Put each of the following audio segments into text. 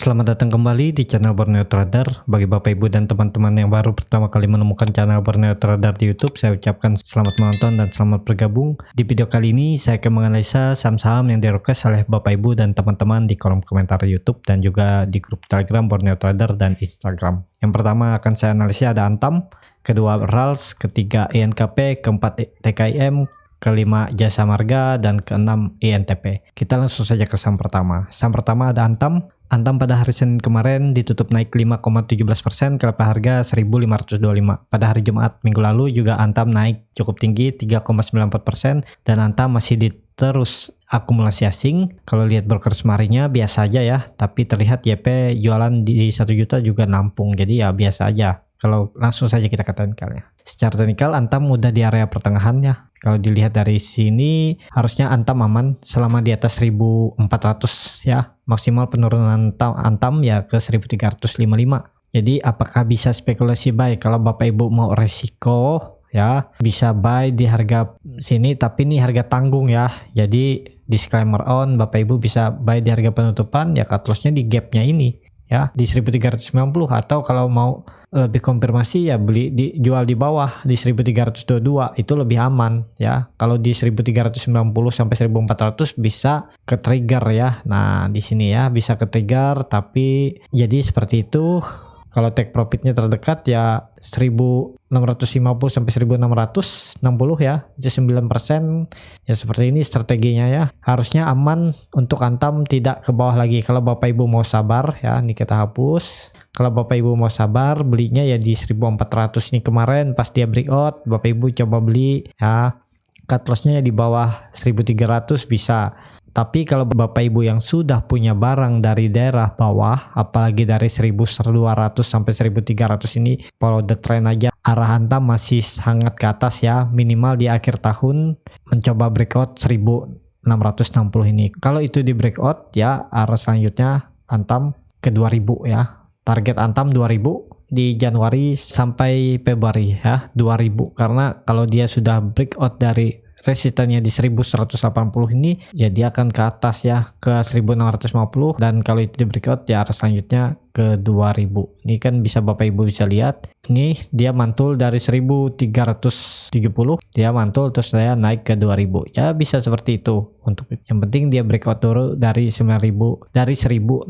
Selamat datang kembali di channel Borneo Trader. Bagi Bapak Ibu dan teman-teman yang baru pertama kali menemukan channel Borneo Trader di YouTube, saya ucapkan selamat menonton dan selamat bergabung. Di video kali ini saya akan menganalisa saham-saham yang di-request oleh Bapak Ibu dan teman-teman di kolom komentar YouTube dan juga di grup Telegram Borneo Trader dan Instagram. Yang pertama akan saya analisa ada Antam, kedua RALS, ketiga INKP, keempat TKIM, kelima Jasa Marga, dan keenam INTP. Kita langsung saja ke saham pertama. Saham pertama ada Antam. Antam pada hari Senin kemarin ditutup naik 5,17% ke harga 1.525. Pada hari Jumat minggu lalu juga Antam naik cukup tinggi 3,94% dan Antam masih terus akumulasi asing. Kalau lihat broker semarinya biasa aja ya, tapi terlihat YP jualan di 1 juta juga nampung, jadi ya biasa aja. Kalau langsung saja kita ke teknikalnya. Secara teknikal Antam mudah di area pertengahannya. Kalau dilihat dari sini harusnya Antam aman selama di atas 1.400 ya. Maksimal penurunan Antam ya ke 1.355. Jadi apakah bisa spekulasi buy? Kalau Bapak Ibu mau resiko ya bisa buy di harga sini, tapi ini harga tanggung ya. Jadi disclaimer on, Bapak Ibu bisa buy di harga penutupan ya, cut lossnya di gapnya ini ya di 1.390, atau kalau mau lebih konfirmasi ya jual di bawah di 1.322 itu lebih aman ya. Kalau di 1.390 sampai 1.400 bisa ke trigger ya. Nah di sini ya bisa ke trigger, tapi jadi seperti itu. Kalau take profitnya terdekat ya 1.650 sampai 1.660 ya, itu 9% ya. Seperti ini strateginya ya. Harusnya aman untuk Antam, tidak ke bawah lagi. Kalau Bapak Ibu mau sabar ya, ini kita hapus. Kalau Bapak Ibu mau sabar, belinya ya di 1.400 ini. Kemarin pas dia breakout Bapak Ibu coba beli ya, cut lossnya ya di bawah 1.300 bisa. Tapi kalau Bapak Ibu yang sudah punya barang dari daerah bawah, apalagi dari 1.200 sampai 1.300 ini, follow the trend aja. Arah Antam masih sangat ke atas ya, minimal di akhir tahun mencoba breakout 1.660 ini. Kalau itu di breakout ya, arah selanjutnya Antam ke 2.000 ya. Target Antam 2.000 di Januari sampai Februari ya, 2.000. Karena kalau dia sudah breakout dari resistannya di 1.180 ini ya, dia akan ke atas ya ke 1.650, dan kalau itu di breakout ya arah selanjutnya ke 2.000. Ini kan bisa Bapak Ibu bisa lihat, ini dia mantul dari 1.370, dia mantul terus saya naik ke 2.000 ya, bisa seperti itu. Untuk yang penting dia breakout dulu dari 9.000, dari 1.660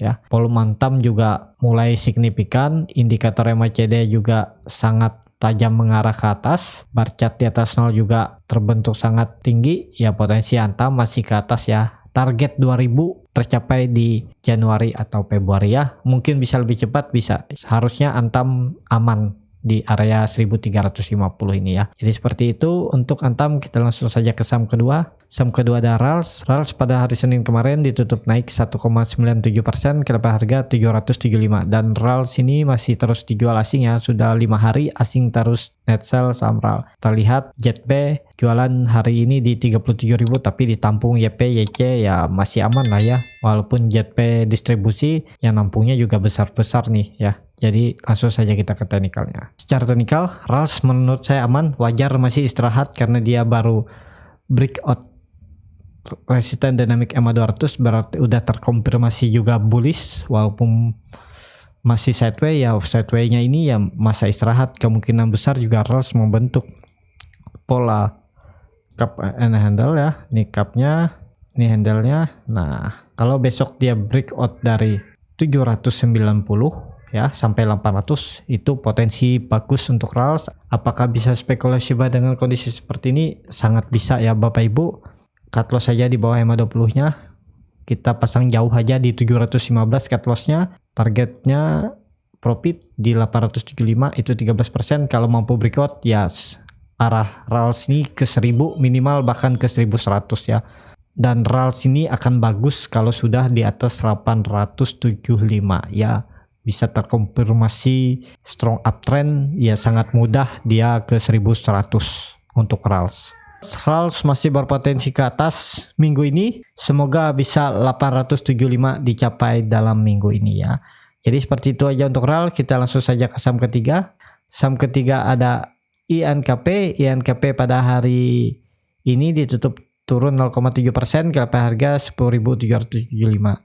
ya. Volume Antam juga mulai signifikan, indikator MACD juga sangat tajam mengarah ke atas, bar chart di atas 0 juga terbentuk sangat tinggi ya. Potensi Antam masih ke atas ya. Target 2.000 tercapai di Januari atau Februari ya. Mungkin bisa lebih cepat, bisa. Harusnya Antam aman di area 1.350 ini ya. Jadi seperti itu untuk Antam. Kita langsung saja ke saham kedua. Saham kedua ada RALS. RALS pada hari Senin kemarin ditutup naik 1,97% ke harga 775, dan RALS ini masih terus dijual asing ya. Sudah 5 hari asing terus net sell saham RALS. Kita lihat JetB jualan hari ini di 37.000, tapi ditampung YP YC ya, masih aman lah ya. Walaupun JetB distribusi yang nampungnya juga besar-besar nih ya. Jadi langsung saja kita ke teknikalnya. Secara teknikal RALS menurut saya aman, wajar masih istirahat karena dia baru breakout resisten dynamic EMA 200, berarti udah terkonfirmasi juga bullish. Walaupun masih sideways ya, sideways-nya ini ya masa istirahat. Kemungkinan besar juga RALS membentuk pola cup and handle ya. Ini cupnya, ini handle-nya. Nah kalau besok dia breakout dari 790 ya sampai 800, itu potensi bagus untuk RALS. Apakah bisa spekulasi buy dengan kondisi seperti ini? Sangat bisa ya Bapak Ibu. Cut loss saja di bawah EMA 20 nya, kita pasang jauh aja di 715 cut lossnya. Targetnya profit di 875, itu 13%. Kalau mampu breakout ya arah RALS ini ke 1.000 minimal, bahkan ke 1.100 ya. Dan RALS ini akan bagus kalau sudah di atas 875 ya, bisa terkonfirmasi strong uptrend ya, sangat mudah dia ke 1.100 untuk RALS. RALS masih berpotensi ke atas minggu ini, semoga bisa 875 dicapai dalam minggu ini ya. Jadi seperti itu aja untuk RALS. Kita langsung saja ke saham ketiga. Saham ketiga ada INKP. INKP pada hari ini ditutup turun 0,7% ke harga 10.775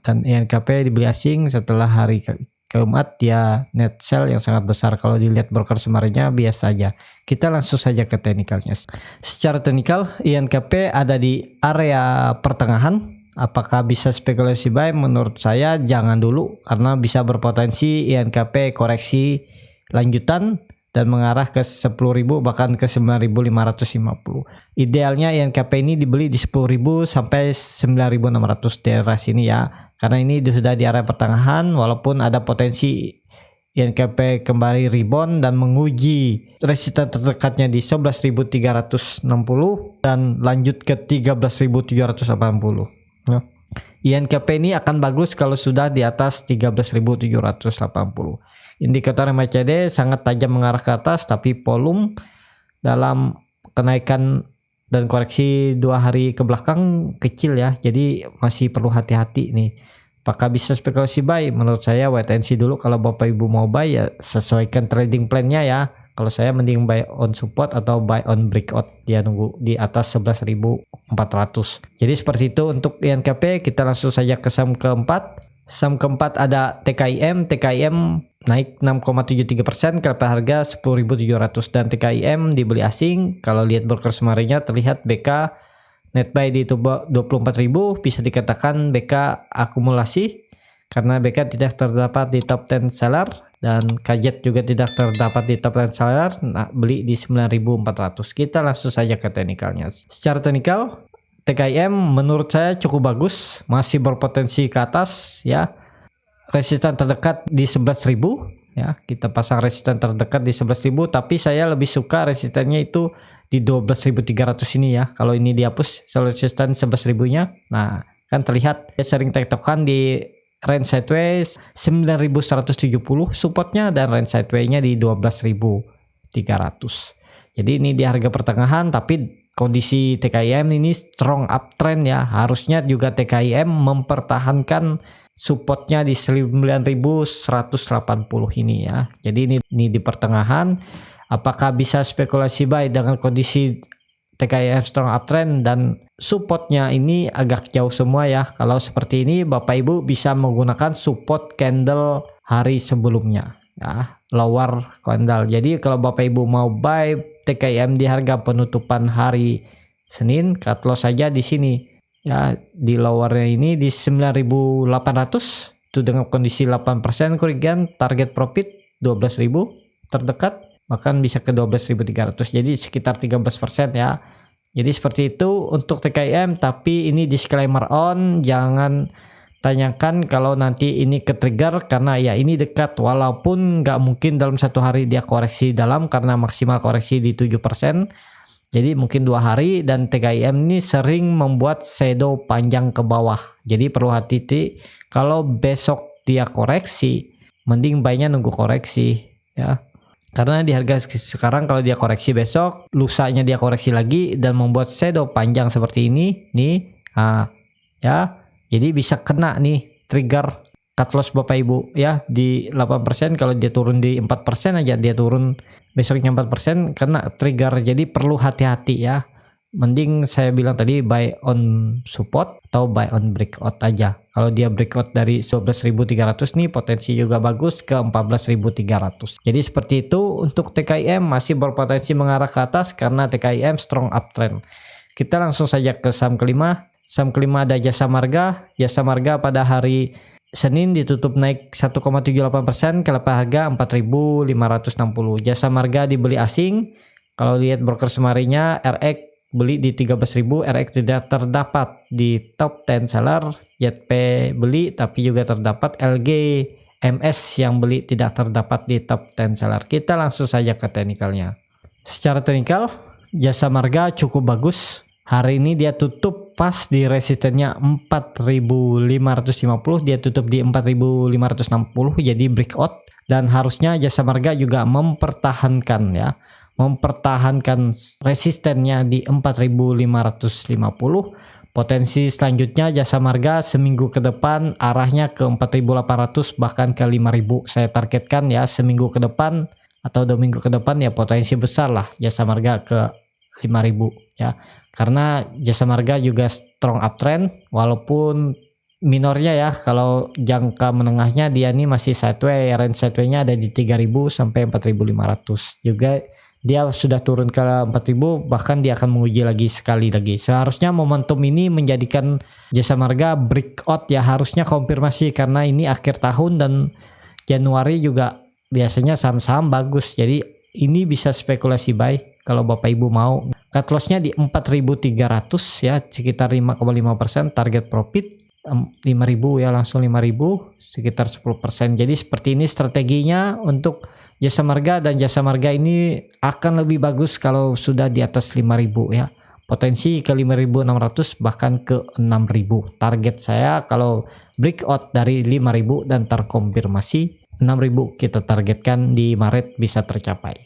dan INKP dibeli asing setelah hari keempat dia net sell yang sangat besar. Kalau dilihat broker summary-nya biasa aja. Kita langsung saja ke teknikalnya. Secara teknikal INKP ada di area pertengahan. Apakah bisa spekulasi buy? Menurut saya jangan dulu karena bisa berpotensi INKP koreksi lanjutan dan mengarah ke 10.000 bahkan ke 9.550. Idealnya INKP ini dibeli di 10.000 sampai 9.600 daerah sini ya. Karena ini sudah di area pertengahan walaupun ada potensi INKP kembali rebound dan menguji resisten terdekatnya di 11.360 dan lanjut ke 13.780. Ya. INKP ini akan bagus kalau sudah di atas 13.780. Indikator MACD sangat tajam mengarah ke atas tapi volume dalam kenaikan dan koreksi 2 hari ke belakang kecil ya. Jadi masih perlu hati-hati nih. Apakah bisa spekulasi buy? Menurut saya wait and see dulu. Kalau Bapak Ibu mau buy ya sesuaikan trading plan-nya ya. Kalau saya mending buy on support atau buy on breakout. Dia nunggu di atas 11.400. Jadi seperti itu untuk INKP. Kita langsung saja ke saham keempat. Saham keempat ada TKIM. TKIM naik 6,73% ke harga 10.700 dan TKIM dibeli asing. Kalau lihat broker summary-nya terlihat BK net buy di 24.000, bisa dikatakan BK akumulasi karena BK tidak terdapat di top 10 seller dan KZ juga tidak terdapat di top 10 seller. Nah, beli di 9.400. Kita langsung saja ke teknikalnya. Secara teknikal TKIM menurut saya cukup bagus, masih berpotensi ke atas ya. Resisten terdekat di 11.000 ya. Kita pasang resisten terdekat di 11.000 tapi saya lebih suka resistennya itu di 12.300 ini ya. Kalau ini dihapus resisten 11.000-nya. Nah, kan terlihat dia sering tektokan di range sideways 9.170 supportnya dan range sideways-nya di 12.300. Jadi ini di harga pertengahan tapi kondisi TKIM ini strong uptrend ya. Harusnya juga TKIM mempertahankan supportnya di 9.180 ini ya. Jadi ini di pertengahan. Apakah bisa spekulasi buy dengan kondisi TKIM strong uptrend dan supportnya ini agak jauh semua ya. Kalau seperti ini Bapak Ibu bisa menggunakan support candle hari sebelumnya ya, lower candle. Jadi kalau Bapak Ibu mau buy TKIM di harga penutupan hari Senin, cut loss saja di sini ya, di lowernya ini di 9.800 itu dengan kondisi 8% kerugian, target profit 12.000 terdekat bahkan bisa ke 12.300, jadi sekitar 13% ya. Jadi seperti itu untuk TKIM, tapi ini disclaimer on, jangan tanyakan kalau nanti ini ke trigger karena ya ini dekat walaupun nggak mungkin dalam satu hari dia koreksi dalam karena maksimal koreksi di 7%. Jadi mungkin 2 hari dan TKIM ini sering membuat shadow panjang ke bawah. Jadi perlu hati-hati kalau besok dia koreksi, mending buy-nya nunggu koreksi ya. Karena di harga sekarang kalau dia koreksi besok, lusanya dia koreksi lagi dan membuat shadow panjang seperti ini nih. Ya. Jadi bisa kena nih trigger cut loss Bapak Ibu ya di 8%. Kalau dia turun di 4% aja, dia turun besoknya 4% kena trigger. Jadi perlu hati-hati ya. Mending saya bilang tadi buy on support atau buy on breakout aja. Kalau dia breakout dari 11.300 nih potensi juga bagus ke 14.300. Jadi seperti itu untuk TKIM masih berpotensi mengarah ke atas karena TKIM strong uptrend. Kita langsung saja ke saham kelima. Saham kelima ada Jasa Marga. Jasa Marga pada hari Senin ditutup naik 1,78% ke harga 4.560. Jasa Marga dibeli asing. Kalau lihat broker summary-nya RX beli di 13.000, RX tidak terdapat di top 10 seller. JP beli tapi juga terdapat. LG MS yang beli tidak terdapat di top 10 seller. Kita langsung saja ke teknikalnya. Secara teknikal Jasa Marga cukup bagus. Hari ini dia tutup pas di resistennya 4.550, dia tutup di 4.560 jadi breakout dan harusnya Jasa Marga juga mempertahankan resistennya di 4.550. Potensi selanjutnya Jasa Marga seminggu ke depan arahnya ke 4.800 bahkan ke 5.000. Saya targetkan ya seminggu ke depan atau 2 minggu ke depan ya potensi besar lah Jasa Marga ke 5.000 ya. Karena Jasa Marga juga strong uptrend walaupun minornya ya. Kalau jangka menengahnya dia ini masih sideways, range sideways-nya ada di 3.000 sampai 4.500. Juga dia sudah turun ke 4.000, bahkan dia akan menguji lagi sekali lagi. Seharusnya momentum ini menjadikan Jasa Marga breakout ya, harusnya konfirmasi karena ini akhir tahun dan Januari juga biasanya saham-saham bagus. Jadi ini bisa spekulasi buy kalau Bapak Ibu mau. Cut loss-nya di 4.300 ya, sekitar 5,5%, target profit 5.000 ya, langsung 5.000 sekitar 10%. Jadi seperti ini strateginya untuk Jasa Marga, dan Jasa Marga ini akan lebih bagus kalau sudah di atas 5.000 ya. Potensi ke 5.600 bahkan ke 6.000. Target saya kalau breakout dari 5.000 dan terkonfirmasi 6.000 kita targetkan di Maret bisa tercapai.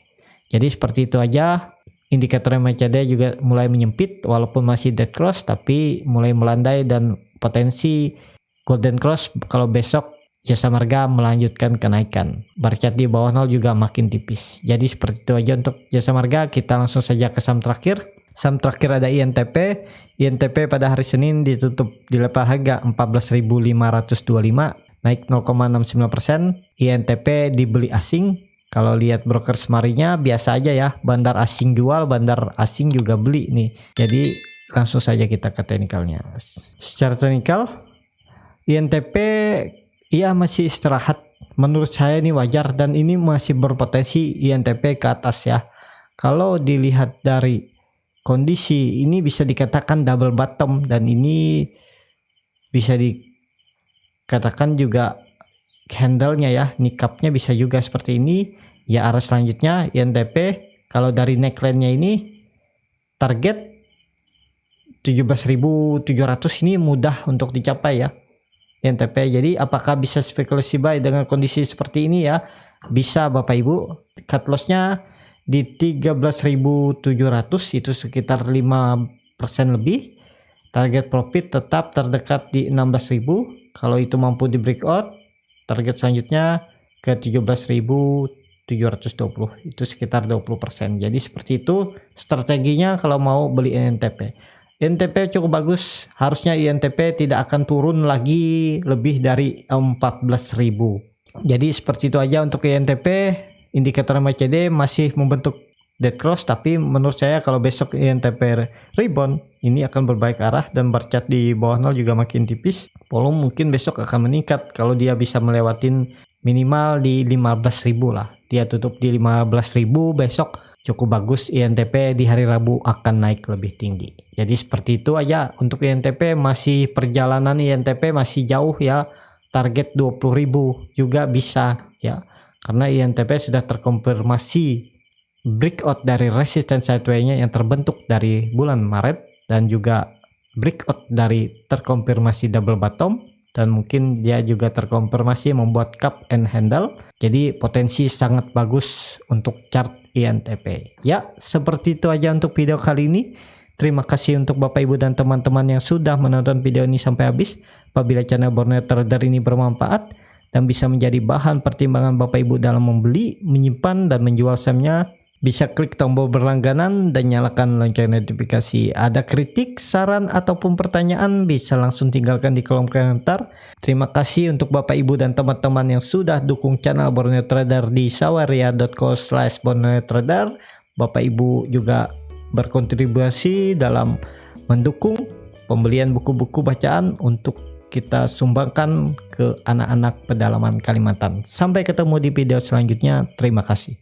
Jadi seperti itu aja. Indikator MACD juga mulai menyempit walaupun masih dead cross, tapi mulai melandai dan potensi golden cross kalau besok Jasa Marga melanjutkan kenaikan. Bar chart di bawah 0 juga makin tipis. Jadi seperti itu aja untuk Jasa Marga. Kita langsung saja ke saham terakhir. Saham terakhir ada INTP. INTP pada hari Senin ditutup di level harga 14.525, naik 0,69%. INTP dibeli asing. Kalau lihat broker semarinya biasa aja ya, bandar asing jual, bandar asing juga beli nih. Jadi langsung saja kita ke teknikalnya. Secara teknikal, INTP iya masih istirahat. Menurut saya ini wajar dan ini masih berpotensi INTP ke atas ya. Kalau dilihat dari kondisi ini bisa dikatakan double bottom, dan ini bisa dikatakan juga candlenya ya, nikapnya bisa juga seperti ini ya. Arah selanjutnya INTP kalau dari neckline-nya ini target 17.700 ini mudah untuk dicapai ya INTP. Jadi apakah bisa spekulasi buy dengan kondisi seperti ini ya? Bisa Bapak Ibu. Cut loss-nya di 13.700, itu sekitar 5% lebih. Target profit tetap terdekat di 16.000. Kalau itu mampu di breakout, target selanjutnya ke 17.720, itu sekitar 20%. Jadi seperti itu strateginya kalau mau beli INTP. INTP cukup bagus, harusnya INTP tidak akan turun lagi lebih dari 14.000. Jadi seperti itu aja untuk INTP. Indikator MACD masih membentuk dead cross, tapi menurut saya kalau besok INTP rebound ini akan berbalik arah, dan bar chart di bawah 0 juga makin tipis. Volume mungkin besok akan meningkat kalau dia bisa melewatin minimal di 15.000 lah. Dia tutup di 15.000 besok cukup bagus. INTP di hari Rabu akan naik lebih tinggi. Jadi seperti itu aja untuk INTP. Masih perjalanan INTP masih jauh ya. Target 20.000 juga bisa ya. Karena INTP sudah terkonfirmasi breakout dari resistance sideways-nya yang terbentuk dari bulan Maret, dan juga breakout dari terkonfirmasi double bottom, dan mungkin dia juga terkonfirmasi membuat cup and handle. Jadi potensi sangat bagus untuk chart INTP. Ya, seperti itu aja untuk video kali ini. Terima kasih untuk Bapak Ibu dan teman-teman yang sudah menonton video ini sampai habis. Apabila channel Borneo Trader ini bermanfaat dan bisa menjadi bahan pertimbangan Bapak Ibu dalam membeli, menyimpan, dan menjual sahamnya, bisa klik tombol berlangganan dan nyalakan lonceng notifikasi. Ada kritik, saran, ataupun pertanyaan bisa langsung tinggalkan di kolom komentar. Terima kasih untuk Bapak Ibu dan teman-teman yang sudah dukung channel Borneo Trader di saweria.co/Borneo Trader. Bapak Ibu juga berkontribusi dalam mendukung pembelian buku-buku bacaan untuk kita sumbangkan ke anak-anak pedalaman Kalimantan. Sampai ketemu di video selanjutnya. Terima kasih.